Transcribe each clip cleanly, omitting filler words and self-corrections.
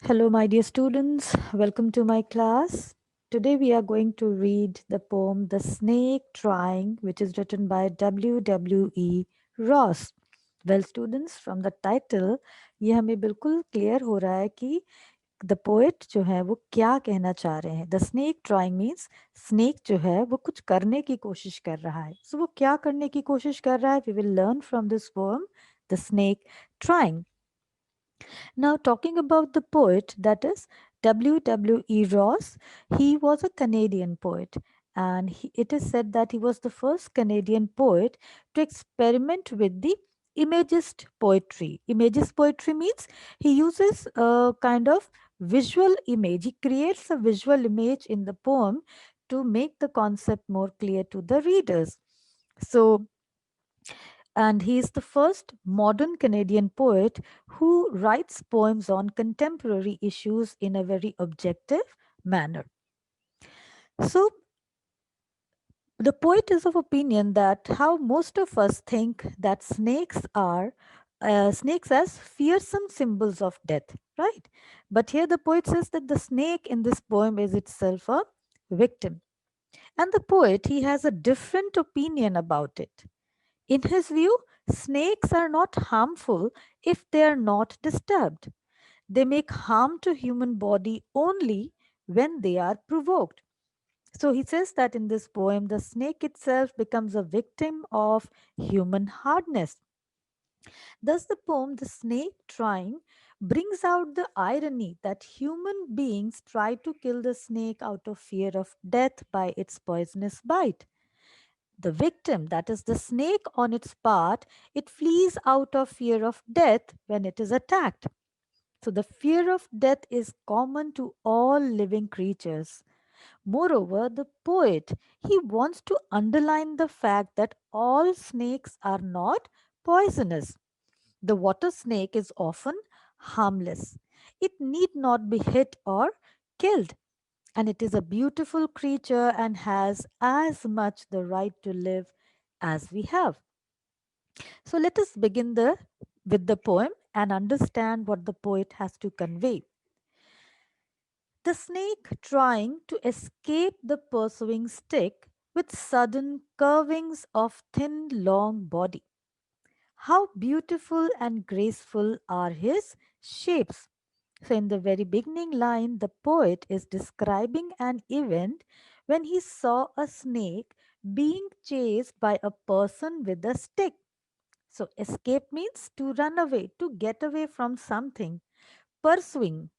Hello, my dear students. Welcome to my class. Today we are going to read the poem The Snake Trying, which is written by W. Ross. Well, students, from the title, ये हमें बिल्कुल clear हो रहा है कि the poet जो है वो क्या कहना चाह रहे हैं. The snake trying means snake जो है वो कुछ करने की कोशिश कर रहा है. सो वो क्या करने की कोशिश कर रहा है? We will learn from this poem the snake trying. Now, talking about the poet, that is W. Ross, he was a Canadian poet, and it is said that he was the first Canadian poet to experiment with the imagist poetry. Imagist poetry means he uses a kind of visual image, he creates a visual image in the poem to make the concept more clear to the readers. So, and he is the first modern Canadian poet who writes poems on contemporary issues in a very objective manner. So, the poet is of opinion that how most of us think that snakes as fearsome symbols of death, right? But here the poet says that the snake in this poem is itself a victim. And the poet, he has a different opinion about it. In his view, snakes are not harmful if they are not disturbed. They make harm to human body only when they are provoked. So he says that in this poem, the snake itself becomes a victim of human hardness. Thus, the poem, The Snake Trying, brings out the irony that human beings try to kill the snake out of fear of death by its poisonous bite. The victim, that is the snake on its part, it flees out of fear of death when it is attacked. So the fear of death is common to all living creatures. Moreover, the poet, he wants to underline the fact that all snakes are not poisonous. The water snake is often harmless. It need not be hit or killed, and it is a beautiful creature and has as much the right to live as we have. So let us begin with the poem and understand what the poet has to convey. The snake trying to escape the pursuing stick with sudden curvings of thin long body. How beautiful and graceful are his shapes. So, in the very beginning line, the poet is describing an event when he saw a snake being chased by a person with a stick. So, escape means to run away, to get away from something. Pursuing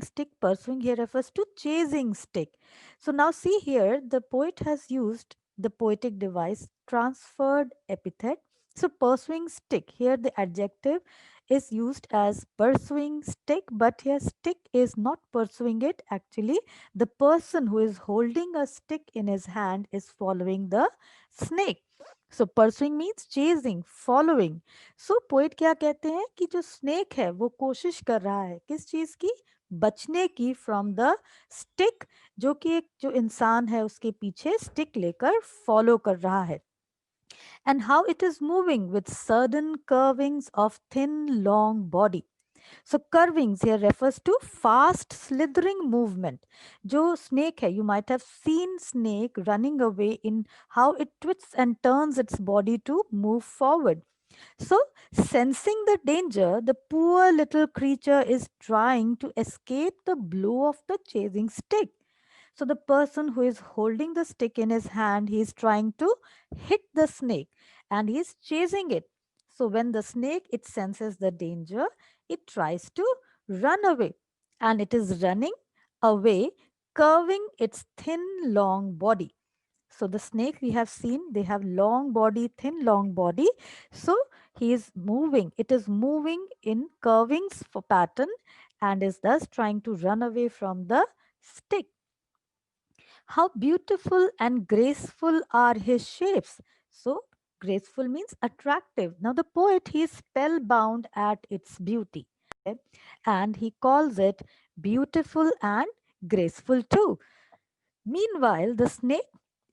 stick, pursuing here refers to chasing stick. So, now see here, the poet has used the poetic device transferred epithet. So, pursuing stick, here the adjective is used as pursuing stick, but here stick is not pursuing it. Actually, the person who is holding a stick in his hand is following the snake. So, pursuing means chasing, following. So poet क्या कहते हैं कि जो snake है वो कोशिश कर रहा है किस चीज की? बचने की फ्रॉम द स्टिक, जो कि एक जो इंसान है उसके पीछे स्टिक लेकर फॉलो कर रहा है. And how it is moving with sudden curvings of thin long body. So curvings here refers to fast slithering movement. जो snake है, you might have seen snake running away in how it twists and turns its body to move forward. So, sensing the danger, the poor little creature is trying to escape the blow of the chasing stick. So, the person who is holding the stick in his hand, he is trying to hit the snake and he is chasing it. So, when the snake it senses the danger, it tries to run away, and it is running away, curving its thin, long body. So the snake we have seen, they have long body, thin long body. So he is moving. It is moving in curvings for pattern and is thus trying to run away from the stick. How beautiful and graceful are his shapes. So graceful means attractive. Now the poet, he is spellbound at its beauty, and he calls it beautiful and graceful too. Meanwhile, the snake,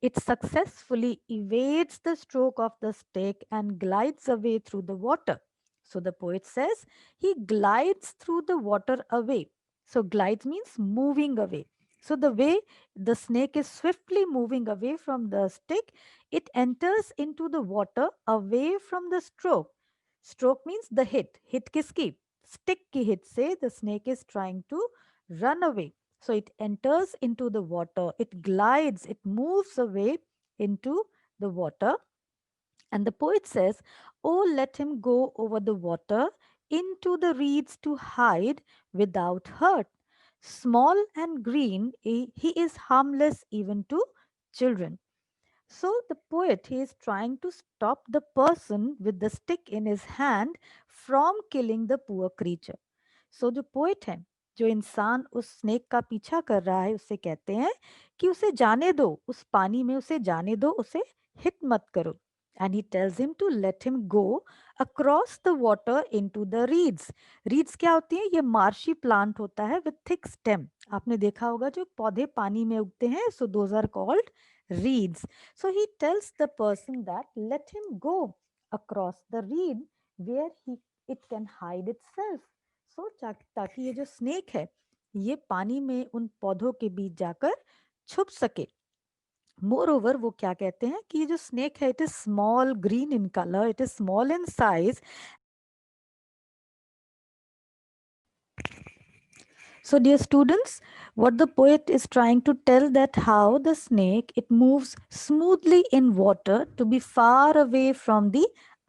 it successfully evades the stroke of the stick and glides away through the water. So the poet says he glides through the water away. So glides means moving away. So the way the snake is swiftly moving away from the stick, it enters into the water away from the stroke. Stroke means the hit. Hit kiski? Stick ki hit se the snake is trying to run away. So it enters into the water. It glides. It moves away into the water, and the poet says, "Oh, let him go over the water into the reeds to hide without hurt. Small and green, he is harmless even to children." So the poet, he is trying to stop the person with the stick in his hand from killing the poor creature. सो जो poet है, जो इंसान उस snake का पीछा कर रहा है, उससे कहते हैं कि उसे जाने दो, उस पानी में उसे जाने दो, उसे हिट मत करो. And he tells him to let him go across the water into the reeds. Reeds क्या होती हैं? ये मार्शी प्लांट होता है विथ थिक स्टेम. आपने देखा होगा जो पौधे पानी में उगते हैं, so those are called reeds. So he tells the person that let him go across the reed where it can hide itself. So ताकि ये जो स्नेक है, ये पानी में उन पौधों के बीच जाकर छुप सके. मोर ओवर वो क्या कहते हैं कि ये जो स्नेक है, it is small green in colour, it is small in size. So, dear students, what the poet is trying to tell that how the snake, it moves smoothly in water to be far away from the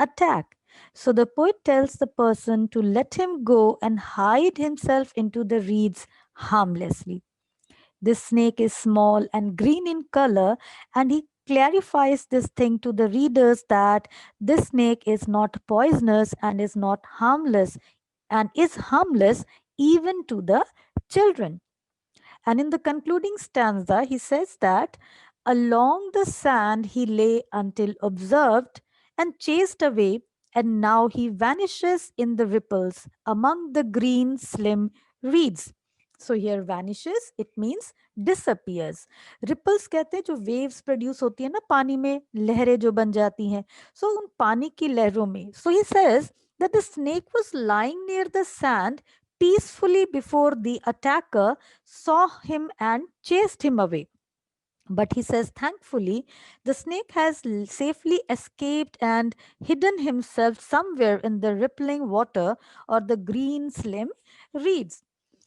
attack. So the poet tells the person to let him go and hide himself into the reeds harmlessly. This snake is small and green in color, and he clarifies this thing to the readers that this snake is not poisonous and is not harmless, and is harmless even to the children. And in the concluding stanza, he says that along the sand he lay until observed and chased away, and now he vanishes in the ripples among the green, slim reeds. So here vanishes, it means disappears. Ripples कहते हैं जो waves produce होती है ना पानी में, लहरें जो बन जाती हैं. So उन पानी की लहरों में. So he says that the snake was lying near the sand peacefully before the attacker saw him and chased him away. But he says, thankfully, the snake has safely escaped and hidden himself somewhere in the rippling water or the green slim reeds.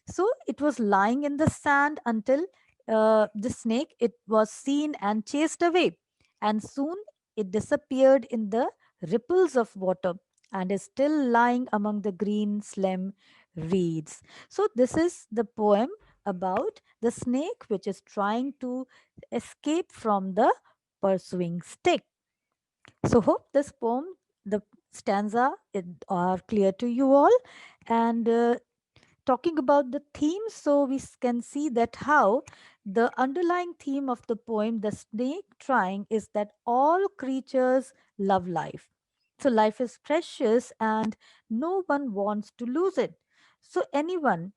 So it was lying in the sand until the snake, it was seen and chased away. And soon it disappeared in the ripples of water and is still lying among the green slim reeds. So this is the poem about the snake which is trying to escape from the pursuing stick. So hope this poem, the stanza, are clear to you all. And talking about the theme, so we can see that how the underlying theme of the poem, the snake trying, is that all creatures love life. So life is precious and no one wants to lose it. So anyone,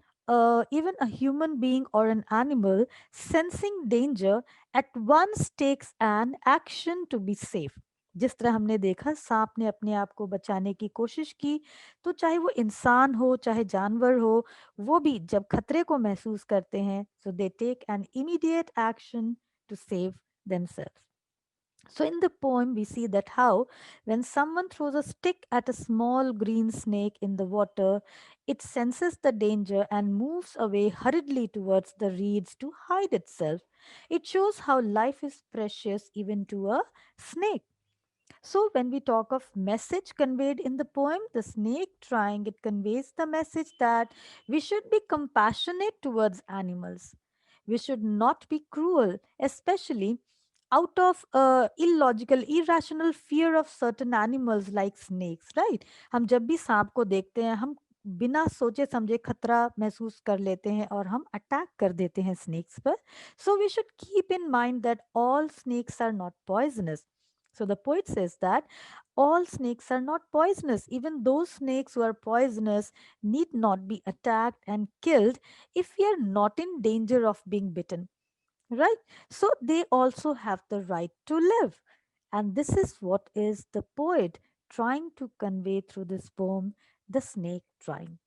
even a human being or an animal, sensing danger at once takes an action to be safe. जिस तरह हमने देखा सांप ने अपने आप को बचाने की कोशिश की, तो चाहे वो इंसान हो चाहे जानवर हो, वो भी जब खतरे को महसूस करते हैं, so they take an immediate action to save themselves. So in the poem, we see that how when someone throws a stick at a small green snake in the water, it senses the danger and moves away hurriedly towards the reeds to hide itself. It shows how life is precious even to a snake. So when we talk of message conveyed in the poem, the snake trying, it conveys the message that we should be compassionate towards animals. We should not be cruel, especially out of illogical, irrational fear of certain animals like snakes, right? हम जब भी सांप को देखते हैं, हम बिना सोचे समझे खतरा महसूस कर लेते हैं और हम अटैक कर देते हैं स्नेक्स पर. So we should keep in mind that all snakes are not poisonous. So the poet says that all snakes are not poisonous. Even those snakes who are poisonous need not be attacked and killed if we are not in danger of being bitten, right? So they also have the right to live. And this is what is the poet trying to convey through this poem, The Snake Trying.